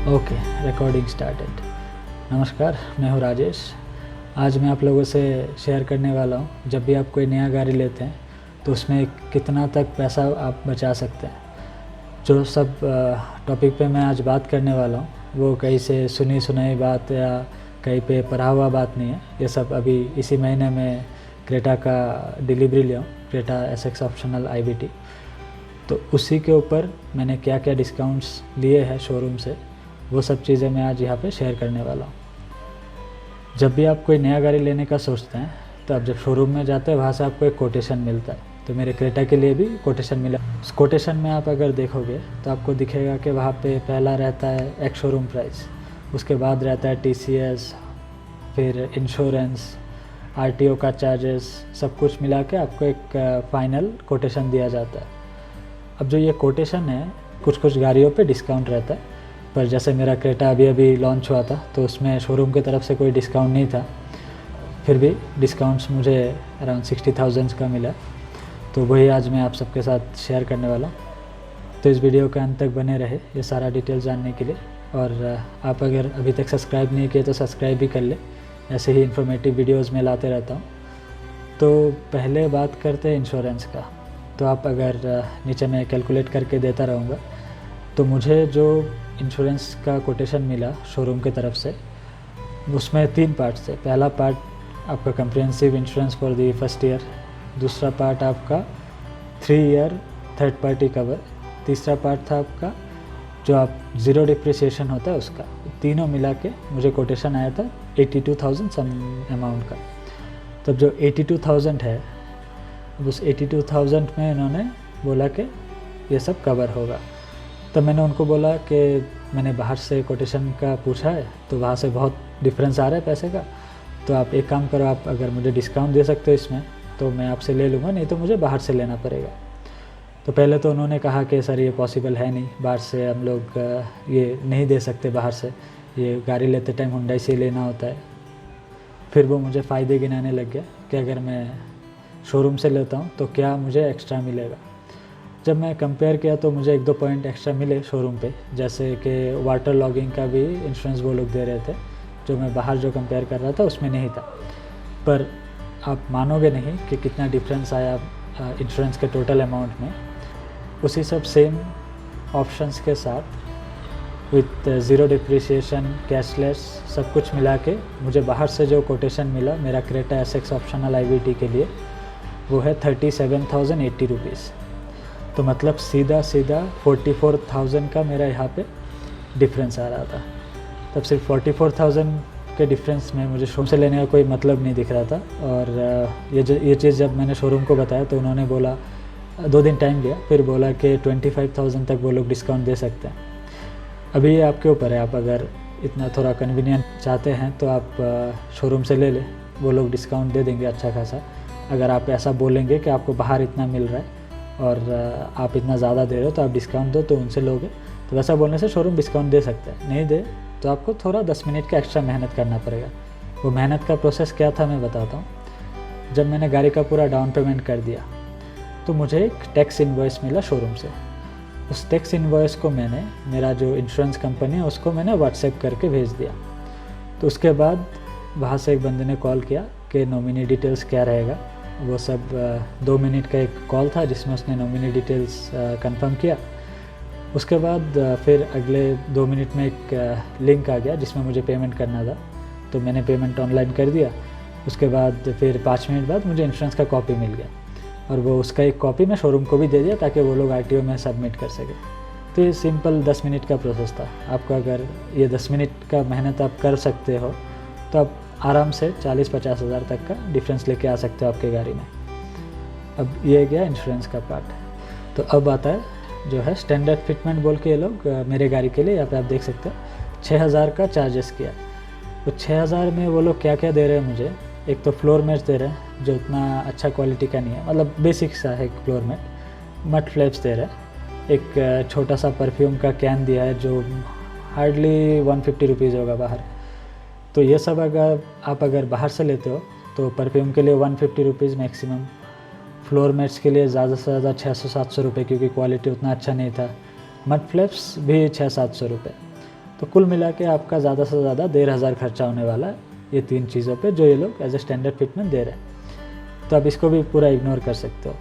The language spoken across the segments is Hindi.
Okay, recording started. नमस्कार, मैं हूँ राजेश। आज मैं आप लोगों से शेयर करने वाला हूँ, जब भी आप कोई नया गाड़ी लेते हैं तो उसमें कितना तक पैसा आप बचा सकते हैं। जो सब टॉपिक पे मैं आज बात करने वाला हूँ वो कहीं से सुनी सुनाई बात या कहीं पे पढ़ा हुआ बात नहीं है। ये सब अभी इसी महीने में क्रेटा का डिलीवरी लिया हूँ, क्रेटा एसएक्स ऑप्शनल IVT। तो उसी के ऊपर मैंने क्या क्या डिस्काउंट्स लिए हैं शोरूम से, वो सब चीज़ें मैं आज यहाँ पे शेयर करने वाला हूँ। जब भी आप कोई नया गाड़ी लेने का सोचते हैं तो आप जब शोरूम में जाते हैं वहाँ से आपको एक कोटेशन मिलता है। तो मेरे क्रेटा के लिए भी कोटेशन मिला। उस कोटेशन में आप अगर देखोगे तो आपको दिखेगा कि वहाँ पे पहला रहता है एक्स शोरूम प्राइस, उसके बाद रहता है TCS, फिर इंश्योरेंस, RTO का चार्जेस, सब कुछ मिला के आपको एक फ़ाइनल कोटेशन दिया जाता है। अब जो ये कोटेशन है, कुछ कुछ गाड़ियों पे डिस्काउंट रहता है, पर जैसे मेरा क्रेटा अभी लॉन्च हुआ था तो उसमें शोरूम की तरफ से कोई डिस्काउंट नहीं था, फिर भी डिस्काउंट्स मुझे अराउंड 60,000 का मिला। तो वही आज मैं आप सबके साथ शेयर करने वाला हूँ। तो इस वीडियो के अंत तक बने रहे ये सारा डिटेल जानने के लिए। और आप अगर अभी तक सब्सक्राइब नहीं किए तो सब्सक्राइब भी कर ले, ऐसे ही इन्फॉर्मेटिव वीडियोज़ में लाते रहता हूँ। तो पहले बात करते हैं इंश्योरेंस का। तो आप अगर नीचे मैं कैलकुलेट करके देता रहूँगा, तो मुझे जो इंश्योरेंस का कोटेशन मिला शोरूम की तरफ से, उसमें 3 पार्ट्स थे। पहला पार्ट आपका comprehensive insurance for the first year, दूसरा पार्ट आपका 3 ईयर थर्ड पार्टी कवर, तीसरा पार्ट था आपका जो आप ज़ीरो डिप्रिसिएशन होता है उसका। तीनों मिला के मुझे कोटेशन आया था 82,000 सम अमाउंट का। तब जो 82,000 है, उस 82,000 में इन्होंने बोला कि ये सब कवर होगा। तब मैंने उनको बोला कि मैंने बाहर से कोटेशन का पूछा है तो वहाँ से बहुत डिफरेंस आ रहा है पैसे का, तो आप एक काम करो, आप अगर मुझे डिस्काउंट दे सकते हो इसमें तो मैं आपसे ले लूँगा, नहीं तो मुझे बाहर से लेना पड़ेगा। तो पहले तो उन्होंने कहा कि सर ये पॉसिबल है नहीं, बाहर से हम लोग ये नहीं दे सकते, बाहर से ये गाड़ी लेते टाइम हुंडई से लेना होता है। फिर वो मुझे फ़ायदे गिनाने लग गया कि अगर मैं शोरूम से लेता हूँ तो क्या मुझे एक्स्ट्रा मिलेगा। जब मैं कंपेयर किया तो मुझे 1-2 पॉइंट एक्स्ट्रा मिले शोरूम पे, जैसे कि वाटर लॉगिंग का भी इंश्योरेंस वो लोग दे रहे थे, जो मैं बाहर जो कंपेयर कर रहा था उसमें नहीं था। पर आप मानोगे नहीं कि कितना डिफरेंस आया इंश्योरेंस के टोटल अमाउंट में। उसी सब सेम ऑप्शंस के साथ विथ ज़ीरो डिप्रिसिएशन, कैशलेस, सब कुछ मिला के मुझे बाहर से जो कोटेशन मिला मेरा क्रेटा एसएक्स ऑप्शनल IVT के लिए, वो है 37,080 रुपीज़। तो मतलब सीधा 44,000 का मेरा यहाँ पे डिफरेंस आ रहा था। तब सिर्फ 44,000 के डिफरेंस में मुझे शोरूम से लेने का कोई मतलब नहीं दिख रहा था। और ये चीज़ जब मैंने शोरूम को बताया तो उन्होंने बोला, 2 दिन टाइम लिया, फिर बोला कि 25,000 तक वो लोग डिस्काउंट दे सकते हैं। अभी ये आपके ऊपर है, आप अगर इतना थोड़ा कन्वीनियंट चाहते हैं तो आप शोरूम से ले लें, वो लोग डिस्काउंट दे देंगे अच्छा खासा। अगर आप ऐसा बोलेंगे कि आपको बाहर इतना मिल रहा है और आप इतना ज़्यादा दे रहे हो तो आप डिस्काउंट दो, तो उनसे लोगे, तो वैसा बोलने से शोरूम डिस्काउंट दे सकता है। नहीं दे तो आपको थोड़ा 10 मिनट का एक्स्ट्रा मेहनत करना पड़ेगा। वो मेहनत का प्रोसेस क्या था मैं बताता हूँ। जब मैंने गाड़ी का पूरा डाउन पेमेंट कर दिया तो मुझे एक टैक्स इनवॉइस मिला शोरूम से। उस टैक्स इनवॉइस को मैंने, मेरा जो इंश्योरेंस कंपनी है उसको मैंने व्हाट्सएप करके भेज दिया। तो उसके बाद वहाँ से एक बंदे ने कॉल किया कि नॉमिनी डिटेल्स क्या रहेगा। वो सब 2 मिनट का एक कॉल था जिसमें उसने नॉमिनी डिटेल्स कंफर्म किया। उसके बाद फिर अगले 2 मिनट में एक लिंक आ गया जिसमें मुझे पेमेंट करना था, तो मैंने पेमेंट ऑनलाइन कर दिया। उसके बाद फिर 5 मिनट बाद मुझे इंश्योरेंस का कॉपी मिल गया और वो उसका एक कॉपी मैं शोरूम को भी दे दिया ताकि वो लोग RTO में सबमिट कर सके। तो ये सिंपल 10 मिनट का प्रोसेस था। आपको अगर ये 10 मिनट का मेहनत आप कर सकते हो तो आप आराम से 40-50 हज़ार तक का डिफरेंस लेके आ सकते हो आपके गाड़ी में। अब ये गया इंश्योरेंस का पार्ट। तो अब आता है जो है स्टैंडर्ड फिटमेंट बोल के ये लोग मेरे गाड़ी के लिए, यहाँ पे आप देख सकते हो 6,000 का चार्जेस किया। तो 6,000 में वो लोग क्या क्या दे रहे हैं मुझे, एक तो फ्लोर मैट्स दे रहे हैं जो उतना अच्छा क्वालिटी का नहीं है, मतलब बेसिक सा है एक फ्लोर मैट। मड फ्लैप्स दे रहे हैं, एक छोटा सा परफ्यूम का कैन दिया है जो हार्डली 150 रुपीज़ होगा बाहर। तो ये सब अगर बाहर से लेते हो तो परफ्यूम के लिए 150 रुपीज़ मैक्सिमम, फ्लोर मैट्स के लिए ज़्यादा से ज़्यादा 600-700 रुपये, क्योंकि क्वालिटी उतना अच्छा नहीं था। मड फ्लैप्स भी 600-700 रुपये। तो कुल मिला के आपका ज़्यादा से ज़्यादा 1,500 खर्चा होने वाला है ये 3 चीज़ों पे जो ये लोग एज ए स्टैंडर्ड फिटमेंट दे रहे हैं। तो आप इसको भी पूरा इग्नोर कर सकते हो।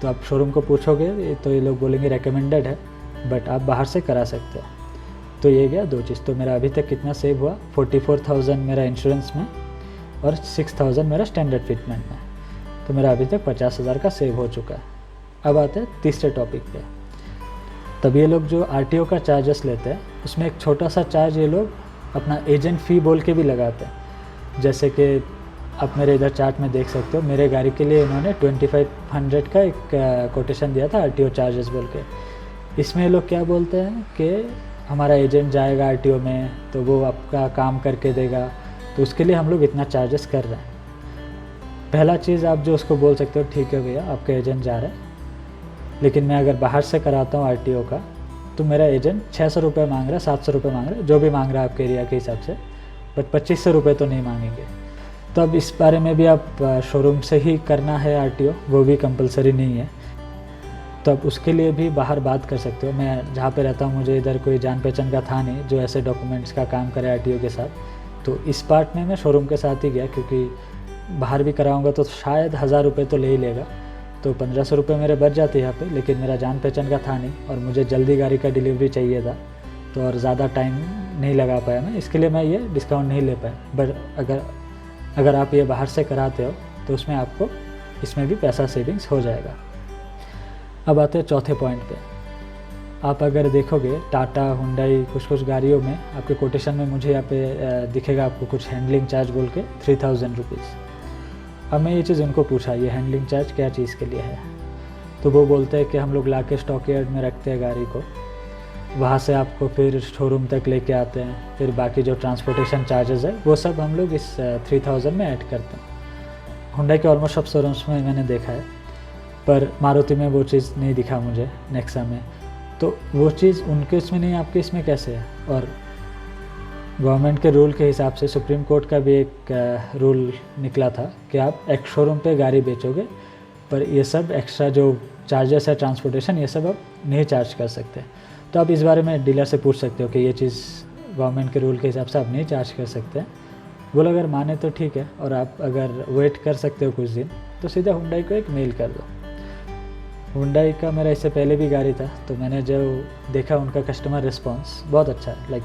तो आप शोरूम को पूछोगे तो ये लोग बोलेंगे रेकमेंडेड है, बट आप बाहर से करा सकते हो। तो ये गया 2 चीज़। तो मेरा अभी तक कितना सेव हुआ, 44,000 मेरा इंश्योरेंस में और 6,000 मेरा स्टैंडर्ड फिटमेंट में। तो मेरा अभी तक 50,000 का सेव हो चुका है। अब आते हैं तीसरे टॉपिक पे। तब ये लोग जो RTO का चार्जेस लेते हैं उसमें एक छोटा सा चार्ज ये लोग अपना एजेंट फ़ी बोल के भी लगाते हैं। जैसे कि आप मेरे इधर चार्ट में देख सकते हो, मेरे गाड़ी के लिए इन्होंने 2500 का एक कोटेशन दिया था RTO चार्जेस बोल के। इसमें ये लोग क्या बोलते हैं कि हमारा एजेंट जाएगा RTO में तो वो आपका काम करके देगा, तो उसके लिए हम लोग इतना चार्जेस कर रहे हैं। पहला चीज़ आप जो उसको बोल सकते हो, ठीक है भैया आपका एजेंट जा रहा है, लेकिन मैं अगर बाहर से कराता हूँ RTO का तो मेरा एजेंट 600 रुपये मांग रहा है, 700 रुपये मांग रहा है, जो भी मांग रहा है आपके एरिया के हिसाब से, बट 2500 रुपये तो नहीं मांगेंगे। तो अब इस बारे में भी आप शोरूम से ही करना है RTO, वो भी कंपलसरी नहीं है। तो अब उसके लिए भी बाहर बात कर सकते हो। मैं जहाँ पे रहता हूँ मुझे इधर कोई जान पहचान का था नहीं जो ऐसे डॉक्यूमेंट्स का काम करे RTO के साथ, तो इस पार्ट में मैं शोरूम के साथ ही गया, क्योंकि बाहर भी कराऊंगा तो शायद 1000 रुपये तो ले ही लेगा। तो 1500 रुपये मेरे बच जाते यहाँ पे, लेकिन मेरा जान पहचान का था नहीं और मुझे जल्दी गाड़ी का डिलीवरी चाहिए था, तो और ज़्यादा टाइम नहीं लगा पाया मैं, इसके लिए मैं ये डिस्काउंट नहीं ले पाया। बट अगर आप ये बाहर से कराते हो तो उसमें आपको इसमें भी पैसा सेविंग्स हो जाएगा। अब आते हैं चौथे पॉइंट पे। आप अगर देखोगे टाटा, हुंडई, कुछ गाड़ियों में आपके कोटेशन में मुझे यहाँ पे दिखेगा आपको कुछ हैंडलिंग चार्ज बोल के 3000 रुपीज़। अब मैं ये चीज़ उनको पूछा ये हैंडलिंग चार्ज क्या चीज़ के लिए है, तो वो बोलते हैं कि हम लोग ला के स्टॉक यार्ड में रखते हैं गाड़ी को, वहाँ से आपको फिर शोरूम तक लेके आते हैं, फिर बाकी जो ट्रांसपोर्टेशन चार्जेस है वो सब हम लोग इस 3000 में ऐड करते हैं। हुंडई के ऑलमोस्ट सब शोरूम्स में मैंने देखा है, पर मारुति में वो चीज़ नहीं दिखा मुझे, नेक्सा में। तो वो चीज़ उनके इसमें नहीं, आपके इसमें कैसे है? और गवर्नमेंट के रूल के हिसाब से सुप्रीम कोर्ट का भी एक रूल निकला था कि आप एक शोरूम पे गाड़ी बेचोगे पर ये सब एक्स्ट्रा जो चार्जेस है ट्रांसपोर्टेशन, ये सब आप नहीं चार्ज कर सकते। तो आप इस बारे में डीलर से पूछ सकते हो कि ये चीज़ गवर्नमेंट के रूल के हिसाब से आप नहीं चार्ज कर सकते। वो लोग अगर माने तो ठीक है, और आप अगर वेट कर सकते हो कुछ दिन तो सीधा हुंडई को एक मेल कर दो। हुंडई का मेरा इससे पहले भी गाड़ी था, तो मैंने जो देखा उनका कस्टमर रिस्पॉन्स बहुत अच्छा है। लाइक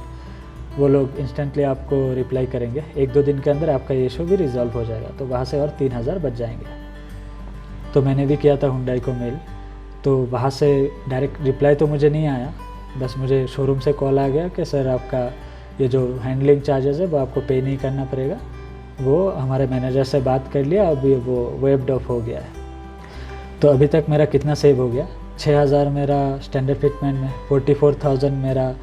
वो लोग इंस्टेंटली आपको रिप्लाई करेंगे, 1-2 दिन के अंदर आपका ये इशू भी रिजॉल्व हो जाएगा, तो वहाँ से और 3000 बच जाएंगे। तो मैंने भी किया था हुंडई को मेल, तो वहाँ से डायरेक्ट रिप्लाई तो मुझे नहीं आया, बस मुझे शोरूम से कॉल आ गया कि सर आपका ये जो हैंडलिंग चार्जेस है वो आपको पे नहीं करना पड़ेगा, वो हमारे मैनेजर से बात कर लिया, अभी वो वेब्ड ऑफ हो गया है। तो अभी तक मेरा कितना सेव हो गया, 6000 मेरा स्टैंडर्ड फिटमेंट में, 44,000 मेरा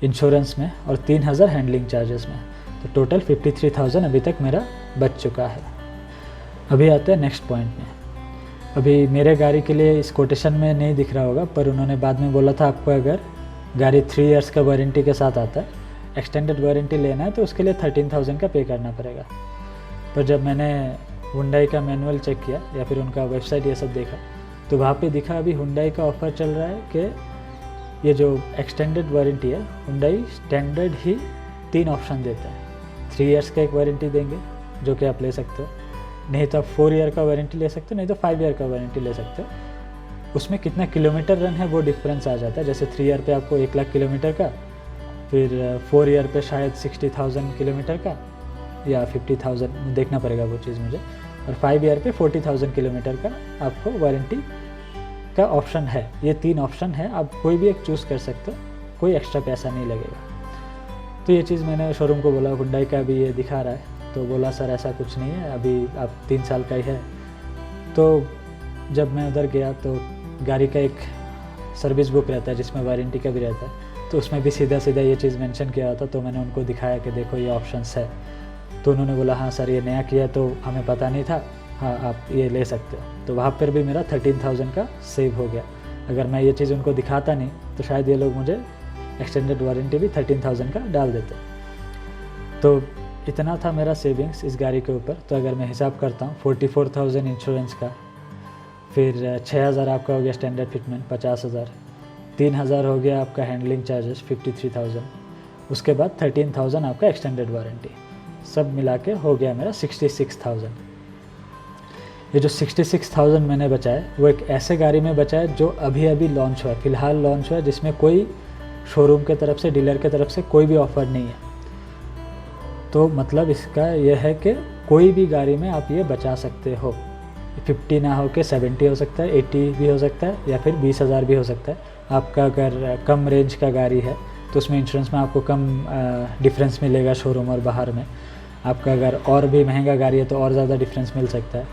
इंश्योरेंस में और 3000 हैंडलिंग चार्जेस में, तो टोटल 53,000 अभी तक मेरा बच चुका है। अभी आते हैं नेक्स्ट पॉइंट में। अभी मेरे गाड़ी के लिए इस कोटेशन में नहीं दिख रहा होगा, पर उन्होंने बाद में बोला था आपको अगर गाड़ी 3 इयर्स का वारंटी के साथ आता है, एक्सटेंडेड वारंटी लेना है तो उसके लिए 13,000 का पे करना पड़ेगा। पर जब मैंने हुंडई का मैनुअल चेक किया या फिर उनका वेबसाइट ये सब देखा, तो वहाँ पे दिखा अभी हुंडई का ऑफ़र चल रहा है कि ये जो एक्सटेंडेड वारंटी है हुंडई स्टैंडर्ड ही 3 ऑप्शन देता है। 3 इयर्स का एक वारंटी देंगे जो कि आप ले सकते हो, नहीं तो आप 4 ईयर का वारंटी ले सकते हो, नहीं तो 5 ईयर का वारंटी ले सकते हो। उसमें कितना किलोमीटर रन है वो डिफरेंस आ जाता है। जैसे 3 ईयर पे आपको 1 लाख किलोमीटर का, फिर 4 ईयर पे शायद 60,000 किलोमीटर का या 50,000, देखना पड़ेगा वो चीज़ मुझे, और 5 ईयर पे 40,000 किलोमीटर का आपको वारंटी का ऑप्शन है। ये 3 ऑप्शन है, आप कोई भी एक चूज़ कर सकते हो, कोई एक्स्ट्रा पैसा नहीं लगेगा। तो ये चीज़ मैंने शोरूम को बोला, हुंडई का भी ये दिखा रहा है, तो बोला सर ऐसा कुछ नहीं है, अभी आप 3 साल का ही है। तो जब मैं उधर गया तो गाड़ी का एक सर्विस बुक रहता है जिसमें वारंटी का भी रहता है, तो उसमें भी सीधा ये चीज़ मेंशन किया था। तो मैंने उनको दिखाया कि देखो ये ऑप्शंस है, तो उन्होंने बोला हाँ सर ये नया किया तो हमें पता नहीं था, हाँ आप ये ले सकते हो। तो वहाँ पर भी मेरा 13,000 का सेव हो गया। अगर मैं ये चीज़ उनको दिखाता नहीं तो शायद ये लोग मुझे एक्सटेंडेड वारंटी भी 13,000 का डाल देते। तो इतना था मेरा सेविंग्स इस गाड़ी के ऊपर। तो अगर मैं हिसाब करता हूँ 44,000 इंश्योरेंस का, फिर 6,000 आपका हो गया स्टैंडर्ड फिटमेंट 50,000, 3,000 हो गया आपका हैंडलिंग चार्जेस 53,000, उसके बाद 13,000 आपका एक्सटेंडेड वारंटी, सब मिला के हो गया मेरा 66,000। ये जो 66,000 मैंने बचाया वो एक ऐसे गाड़ी में बचा है जो अभी अभी लॉन्च हुआ है, फ़िलहाल लॉन्च हुआ है, जिसमें कोई शोरूम के तरफ से, डीलर के तरफ से कोई भी ऑफ़र नहीं है। तो मतलब इसका यह है कि कोई भी गाड़ी में आप ये बचा सकते हो। 50 ना हो के 70 हो सकता है, 80 भी हो सकता है, या फिर 20,000 भी हो सकता है। आपका अगर कम रेंज का गाड़ी है तो उसमें इंश्योरेंस में आपको कम डिफरेंस मिलेगा शोरूम और बाहर में। आपका अगर और भी महंगा गाड़ी है तो और ज़्यादा डिफरेंस मिल सकता है।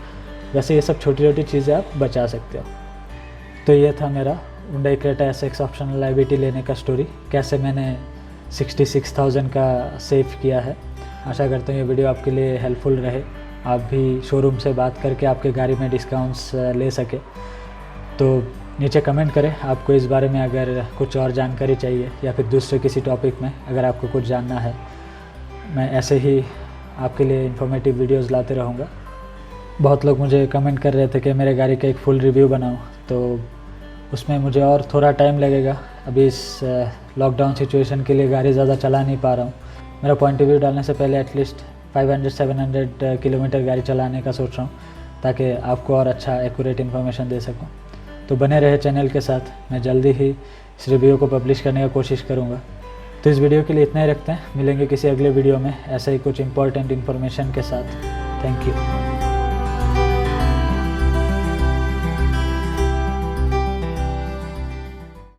वैसे ये सब छोटी छोटी चीज़ें आप बचा सकते हो। तो ये था मेरा Hyundai Creta SX optional liability लेने का स्टोरी, कैसे मैंने 66,000 का सेव किया है। आशा करता हूँ ये वीडियो आपके लिए हेल्पफुल रहे, आप भी शोरूम से बात करके आपके गाड़ी में डिस्काउंट्स ले सके। तो नीचे कमेंट करें आपको इस बारे में अगर कुछ और जानकारी चाहिए, या फिर दूसरे किसी टॉपिक में अगर आपको कुछ जानना है। मैं ऐसे ही आपके लिए इन्फॉर्मेटिव वीडियोस लाते रहूँगा। बहुत लोग मुझे कमेंट कर रहे थे कि मेरे गाड़ी का एक फुल रिव्यू बनाऊँ, तो उसमें मुझे और थोड़ा टाइम लगेगा। अभी इस लॉकडाउन सिचुएशन के लिए गाड़ी ज़्यादा चला नहीं पा रहा हूँ। मेरा पॉइंट ऑफ व्यू डालने से पहले एटलीस्ट 500-700 किलोमीटर गाड़ी चलाने का सोच रहा हूँ, ताकि आपको और अच्छा एक्यूरेट इन्फॉर्मेशन दे सकूँ। तो बने रहे चैनल के साथ, मैं जल्दी ही इस रिव्यू को पब्लिश करने का कोशिश करूँगा। तो इस वीडियो के लिए इतना ही रखते हैं, मिलेंगे किसी अगले वीडियो में ऐसे ही कुछ इंपॉर्टेंट इन्फॉर्मेशन के साथ। Thank you.